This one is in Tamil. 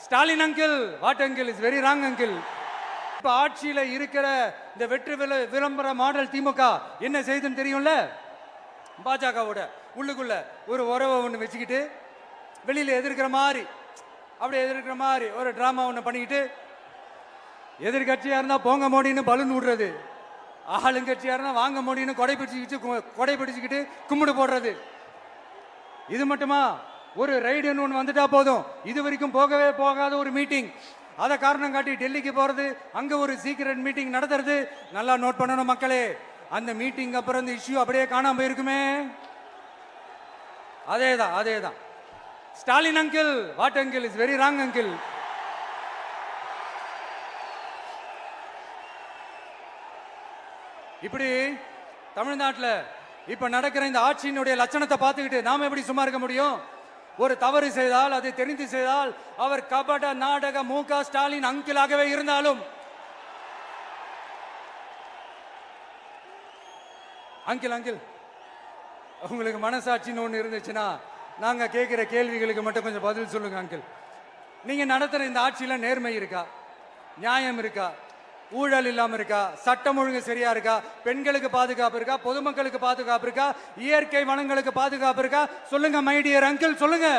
Stalin uncle, what uncle is very wrong uncle. இப்ப ஆட்சியில இருக்கிற இந்த வெற்றி விளம்பர மாடல் திமுக என்ன செய்யுதுன்னு தெரியும்ல? பாஜகவோட உள்ளுக்குள்ள ஒரு உறவை ஒன்று வச்சுக்கிட்டு வெளியில எதிர்க்கிற மாதிரி, அப்படி எதிர்க்கிற மாதிரி ஒரு டிராமா ஒன்று பண்ணிக்கிட்டு, எதிர்கட்சியா இருந்தா போங்க மோடின்னு பலூன் விடுறது, ஆளுங்கட்சியா இருந்தா வாங்க மோடின்னு கொடை பிடிச்சுக்கிட்டு கும்பிடு போடுறது. இது மட்டுமா? ஒரு ரைடுன்னு ஒன்று வந்துட்டா போதும், இது வரைக்கும் போகவே போகாத ஒரு மீட்டிங், அதை காரணம் காட்டி டெல்லிக்கு போறது, அங்க ஒரு சீக்கிரட் மீட்டிங் நடத்துறது. நல்லா நோட் பண்ணணும் மக்களே, அந்த மீட்டிங் அப்புறம் இந்த இஷ்யூ அப்படியே காணாம போயிருக்குமே. அதேதான். Stalin uncle, what uncle is very wrong uncle. இப்படி தமிழ்நாட்டில் இப்ப நடக்கிற இந்த ஆட்சியினுடைய லட்சணத்தை பார்த்துக்கிட்டு நாம எப்படி சும்மா இருக்க முடியும்? ஒரு தவறு செய்தால், அதை தெரிந்து செய்தால், அவர் கபட நாடக மு.க. ஸ்டாலின் அங்கிளாகவே இருந்தாலும், அங்கிள் உங்களுக்கு மனசாட்சின்னு ஒன்று இருந்துச்சுன்னா நாங்க கேட்கிற கேள்விகளுக்கு மட்டும் கொஞ்சம் பதில் சொல்லுங்க அங்கிள். நீங்க நடத்துற இந்த ஆட்சியில நேர்மை இருக்கா? நியாயம் இருக்கா? ஊழல் இல்லாம இருக்கா? சட்டம் ஒழுங்கு சரியா இருக்கா? பெண்களுக்கு பாதுகாப்பு இருக்கா? பொதுமக்களுக்கு பாதுகாப்பு இருக்கா? இயற்கை வளங்களுக்கு பாதுகாப்பு இருக்கா? சொல்லுங்க மை டியர் அங்கிள், சொல்லுங்க.